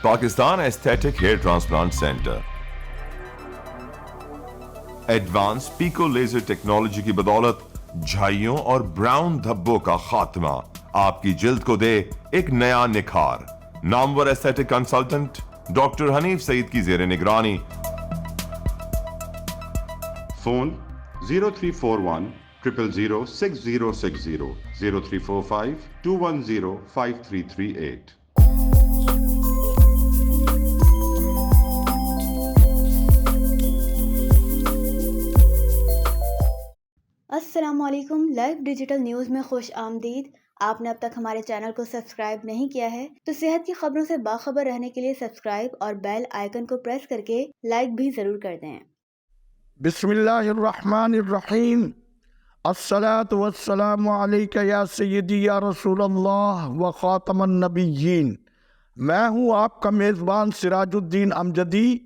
Pakistan aesthetic hair transplant centre advance pico laser technology کی بدولت جھائیوں اور براؤن دھبوں کا خاتمہ آپ کی جلد کو دے ایک نیا نکھار. نامور ایستھیٹک کنسلٹنٹ ڈاکٹر حنیف سعید کی زیر نگرانی. فون 0341 000 6060 0345 210 5338. السلام علیکم. لائیو ڈیجیٹل نیوز میں خوش آمدید. آپ نے اب تک ہمارے چینل کو سبسکرائب نہیں کیا ہے تو صحت کی خبروں سے باخبر رہنے کے لیے سبسکرائب اور بیل آئیکن کو پریس کر کے لائک بھی ضرور کر دیں. بسم اللہ الرحمن الرحیم. الصلاة والسلام علیک یا سیدی یا رسول اللہ و خاتم النبیین. میں ہوں آپ کا میزبان سراج الدین امجدی.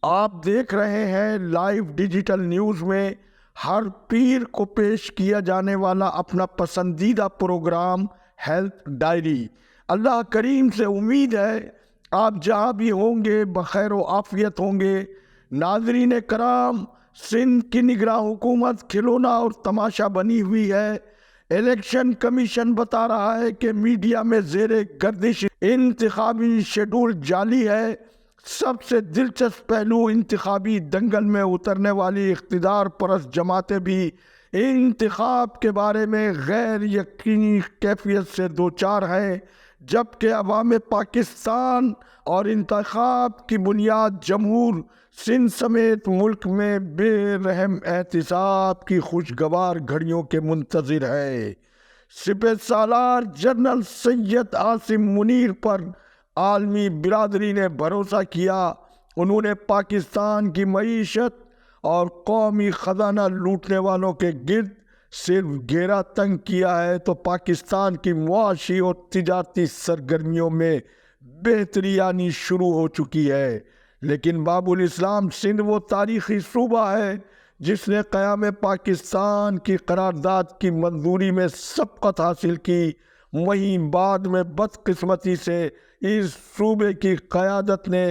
آپ دیکھ رہے ہیں لائیو ڈیجیٹل نیوز میں ہر پیر کو پیش کیا جانے والا اپنا پسندیدہ پروگرام ہیلتھ ڈائری. اللہ کریم سے امید ہے آپ جہاں بھی ہوں گے بخیر و عافیت ہوں گے. ناظرین کرام، سندھ کی نگراں حکومت کھلونا اور تماشا بنی ہوئی ہے. الیکشن کمیشن بتا رہا ہے کہ میڈیا میں زیر گردش انتخابی شیڈول جعلی ہے. سب سے دلچسپ پہلو، انتخابی دنگل میں اترنے والی اقتدار پرست جماعتیں بھی انتخاب کے بارے میں غیر یقینی کیفیت سے دوچار ہیں، جبکہ عوام پاکستان اور انتخاب کی بنیاد جمہور سندھ سمیت ملک میں بے رحم احتساب کی خوشگوار گھڑیوں کے منتظر ہے. سپہ سالار جنرل سید عاصم منیر پر عالمی برادری نے بھروسہ کیا. انہوں نے پاکستان کی معیشت اور قومی خزانہ لوٹنے والوں کے گرد صرف گھیرا تنگ کیا ہے تو پاکستان کی معاشی اور تجارتی سرگرمیوں میں بہتری آنی شروع ہو چکی ہے. لیکن باب الاسلام سندھ وہ تاریخی صوبہ ہے جس نے قیام پاکستان کی قرارداد کی منظوری میں سبقت حاصل کی. وہیں بعد میں بدقسمتی سے اس صوبے کی قیادت نے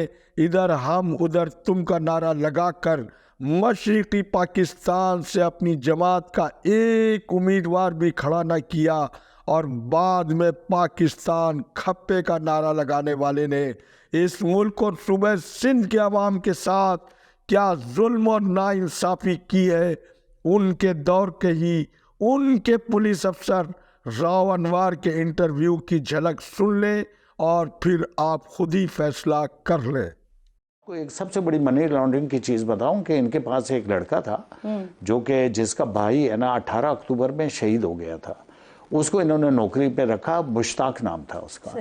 ادھر ہم ادھر تم کا نعرہ لگا کر مشرقی پاکستان سے اپنی جماعت کا ایک امیدوار بھی کھڑا نہ کیا، اور بعد میں پاکستان کھپے کا نعرہ لگانے والے نے اس ملک اور صوبہ سندھ کے عوام کے ساتھ کیا ظلم اور ناانصافی کی ہے. ان کے دور کے ہی ان کے پولیس افسر راؤ انوار کے انٹرویو کی جھلک سن لیں اور پھر آپ خود ہی فیصلہ کر لیں. ایک سب سے بڑی منی لانڈرنگ کی چیز بتاؤں کہ ان کے پاس ایک لڑکا تھا جو کہ جس کا بھائی ہے نا 18 اکتوبر میں شہید ہو گیا تھا. اس کو انہوں نے نوکری پہ رکھا. مشتاق نام تھا اس کا.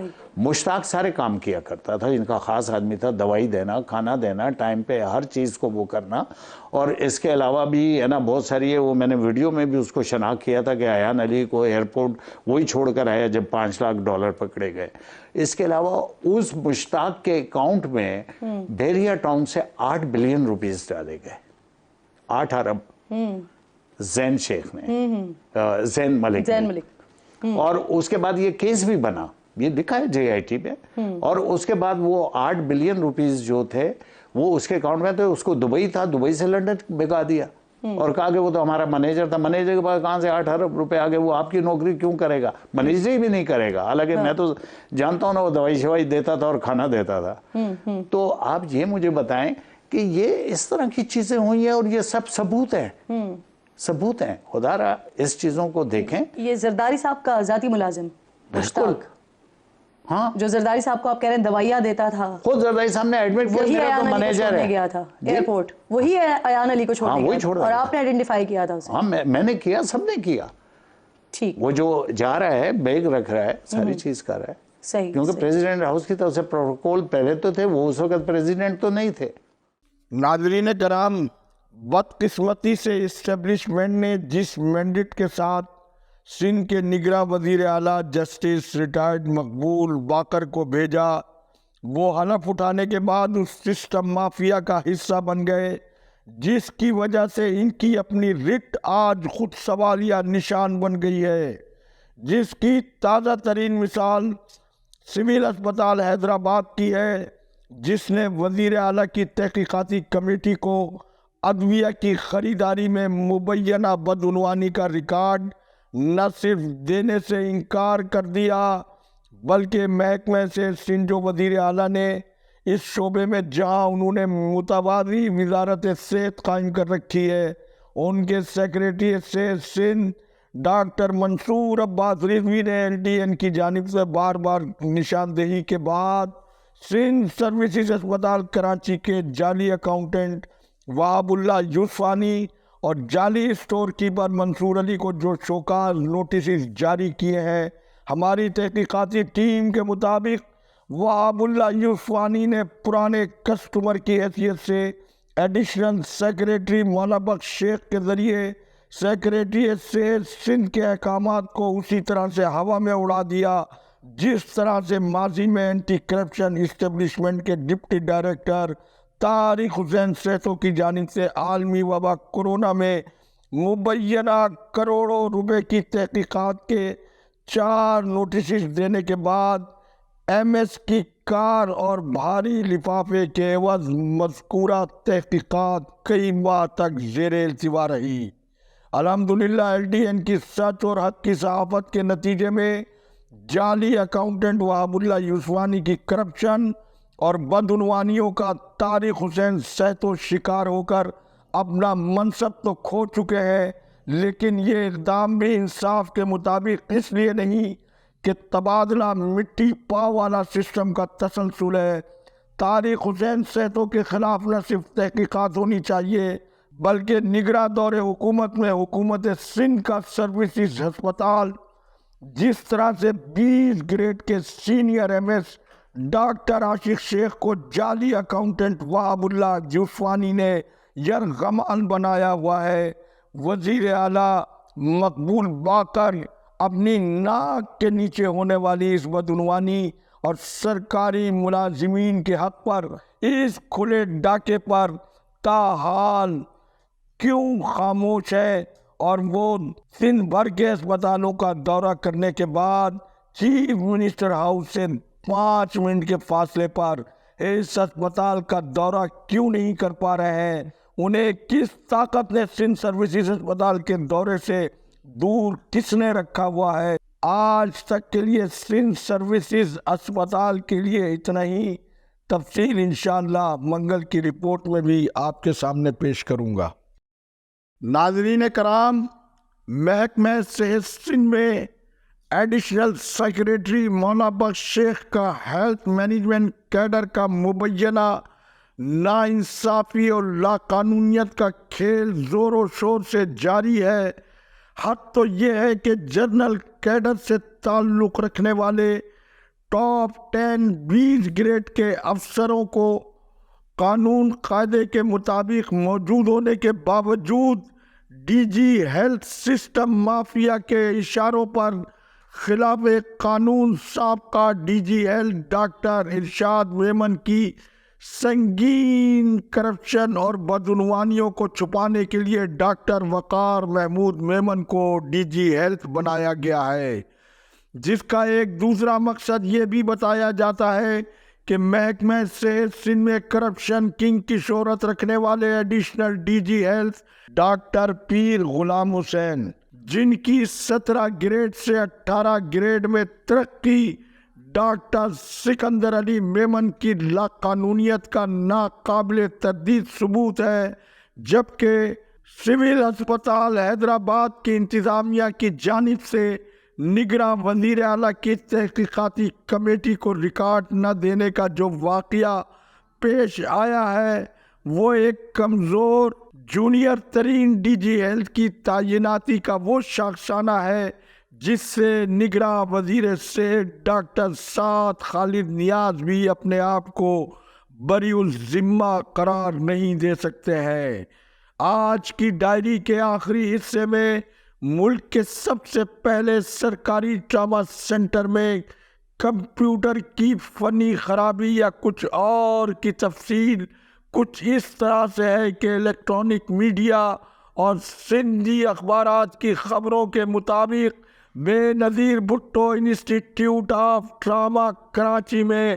مشتاق سارے کام کیا کرتا تھا. ان کا خاص آدمی تھا. دوائی دینا، کھانا دینا، ٹائم پہ ہر چیز کو وہ کرنا. اور اس کے علاوہ بھی ہے نا بہت ساری ہے. وہ میں نے ویڈیو میں بھی اس کو شناخت کیا تھا کہ ایان علی کو ایئرپورٹ وہی چھوڑ کر آیا جب $5 لاکھ پکڑے گئے. اس کے علاوہ اس مشتاق کے اکاؤنٹ میں بحریہ ٹاؤن سے 8 بلین روپیز ڈالے گئے. 8 ارب زین شیخ نے، زین ملک. اور اس کے بعد یہ کیس بھی بنا، یہ لکھا ہے JIT پہ. اور اس کے بعد وہ 8 بلین روپیز جو تھے وہ اس کے اکاؤنٹ میں تھے. اس کو دبئی تھا، دبئی سے لنڈن بھگا دیا اور کہا کہ وہ تو ہمارا منیجر تھا. منیجر کے پاس کہاں سے 8 ارب روپے آگے؟ وہ آپ کی نوکری کیوں کرے گا؟ منیجر بھی نہیں کرے گا. حالانکہ میں تو جانتا ہوں نا وہ دوائی شوائی دیتا تھا اور کھانا دیتا تھا. تو آپ یہ مجھے بتائیں کہ یہ اس طرح کی چیزیں ہوئی ہیں اور یہ سب ثبوت ہیں. ثبوت ہیں. خدا را اس چیزوں کو دیکھیں. یہ زرداری صاحب کا ذاتی ملازم بالکل. ہاں، جو زرداری صاحب کو آپ کہہ رہے ہیں دوائیاں دیتا تھا، خود زرداری صاحب نے ایڈمٹ کیا. میرا تو منیجر ہے. گیا تھا ایئرپورٹ، وہی ایان علی کو چھوڑنے گیا تھا اور آپ نے آئیڈینٹیفائی کیا تھا اسے. ہاں، میں نے کیا، سب نے کیا. ٹھیک. وہ جو جا رہا ہے بیگ رکھ رہا ہے، ساری چیز کر رہا ہے. صحیح. کیونکہ پریزیڈنٹ ہاؤس کی طرف سے پروٹوکول پہلے تو تھے، وہ اس وقت پریزیڈنٹ تو نہیں تھے. ناظرین کرام، بدقسمتی سے اسٹیبلشمنٹ نے جس مینڈیٹ کے ساتھ سندھ کے نگراں وزیر اعلیٰ جسٹس ریٹائرڈ مقبول باقر کو بھیجا، وہ حلف اٹھانے کے بعد اس سسٹم مافیا کا حصہ بن گئے، جس کی وجہ سے ان کی اپنی رٹ آج خود سوالیہ نشان بن گئی ہے، جس کی تازہ ترین مثال سول اسپتال حیدرآباد کی ہے. جس نے وزیر اعلیٰ کی تحقیقاتی کمیٹی کو ادویہ کی خریداری میں مبینہ بدعنوانی کا ریکارڈ نہ صرف دینے سے انکار کر دیا بلکہ محکمہ سے سندھ جو وزیر اعلیٰ نے اس شعبے میں جہاں انہوں نے متوازی وزارت صحت قائم کر رکھی ہے، ان کے سیکریٹری صحت سندھ ڈاکٹر منصور عباس رضوی نے LDN کی جانب سے بار بار نشاندہی کے بعد سندھ سروسز اسپتال کراچی کے جعلی اکاؤنٹنٹ وہاب اللہ یوسفانی اور جعلی اسٹور کیپر منصور علی کو جو شوکاز نوٹسز جاری کیے ہیں، ہماری تحقیقاتی ٹیم کے مطابق وہاب اللہ یوسفانی نے پرانے کسٹمر کی حیثیت سے ایڈیشنل سیکریٹری مولانا بخش شیخ کے ذریعے سیکریٹری صحت سندھ کے احکامات کو اسی طرح سے ہوا میں اڑا دیا جس طرح سے ماضی میں اینٹی کرپشن اسٹیبلشمنٹ کے ڈپٹی ڈائریکٹر طارق حسین سیتو کی جانب سے عالمی وبا کورونا میں مبینہ کروڑوں روپے کی تحقیقات کے 4 نوٹسز دینے کے بعد MS کی کار اور بھاری لفافے کے عوض مذکورہ تحقیقات کئی ماہ تک زیر التوا رہی۔ الحمدللہ LDN کی سچ اور حق کی صحافت کے نتیجے میں جعلی اکاؤنٹنٹ وہاب اللہ یوسفانی کی کرپشن اور بدعنوانیوں کا طارق حسین سیتو شکار ہو کر اپنا منصب تو کھو چکے ہیں، لیکن یہ اقدام بھی انصاف کے مطابق اس لیے نہیں کہ تبادلہ مٹی پاؤ والا سسٹم کا تسلسل ہے۔ طارق حسین سیتو کے خلاف نہ صرف تحقیقات ہونی چاہیے بلکہ نگراں دور حکومت میں حکومت سندھ کا سروسز ہسپتال جس طرح سے 20 گریڈ کے سینئر MS ڈاکٹر عاشق شیخ کو جعلی اکاؤنٹنٹ وہاب اللہ یوسفانی نے یرغمال بنایا ہوا ہے، وزیر اعلیٰ مقبول باقر اپنی ناک کے نیچے ہونے والی اس بدعنوانی اور سرکاری ملازمین کے حق پر اس کھلے ڈاکے پر تاحال کیوں خاموش ہے، اور وہ سندھ بھر کے اسپتالوں کا دورہ کرنے کے بعد چیف منسٹر ہاؤس سے 5 منٹ کے فاصلے پر اس اسپتال کا دورہ کیوں نہیں کر پا رہے ہیں؟ انہیں کس طاقت نے سندھ سروسز اسپتال کے دورے سے دور کس نے رکھا ہوا ہے؟ آج تک کے لیے سندھ سروسز اسپتال کے لیے اتنا ہی، تفصیل انشاءاللہ منگل کی رپورٹ میں بھی آپ کے سامنے پیش کروں گا۔ ناظرین کرام، محکمہ صحت سندھ میں ایڈیشنل سیکریٹری مولانا بخش شیخ کا ہیلتھ مینجمنٹ کیڈر کا مبینہ ناانصافی اور لاقانونیت کا کھیل زور و شور سے جاری ہے۔ حق تو یہ ہے کہ جنرل کیڈر سے تعلق رکھنے والے ٹاپ 10 20 گریڈ کے افسروں کو قانون قاعدے کے مطابق موجود ہونے کے باوجود DG ہیلتھ سسٹم مافیا کے اشاروں پر خلاف قانون سابقہ DG ہیلتھ ڈاکٹر ارشاد میمن کی سنگین کرپشن اور بدعنوانیوں کو چھپانے کے لیے ڈاکٹر وقار محمود میمن کو DG ہیلتھ بنایا گیا ہے، جس کا ایک دوسرا مقصد یہ بھی بتایا جاتا ہے کہ محکمہ صحت سندھ میں کرپشن کنگ کی شہرت رکھنے والے ایڈیشنل DG ہیلتھ ڈاکٹر پیر غلام حسین، جن کی 17 گریڈ سے 18 گریڈ میں ترقی ڈاکٹر سکندر علی میمن کی لاقانونیت کا ناقابل تردید ثبوت ہے، جبکہ سول ہسپتال حیدرآباد کی انتظامیہ کی جانب سے نگراں وزیر اعلیٰ کی تحقیقاتی کمیٹی کو ریکارڈ نہ دینے کا جو واقعہ پیش آیا ہے وہ ایک کمزور جونیئر ترین DG ہیلتھ کی تعیناتی کا وہ شاخسانہ ہے جس سے نگراں وزیر صحت ڈاکٹر سعد خالد نیاز بھی اپنے آپ کو بری الذمہ قرار نہیں دے سکتے ہیں۔ آج کی ڈائری کے آخری حصے میں ملک کے سب سے پہلے سرکاری ٹراما سینٹر میں کمپیوٹر کی فنی خرابی یا کچھ اور کی تفصیل کچھ اس طرح سے ہے کہ الیکٹرانک میڈیا اور سندھی اخبارات کی خبروں کے مطابق Benazir Bhutto institute of drama Karachi میں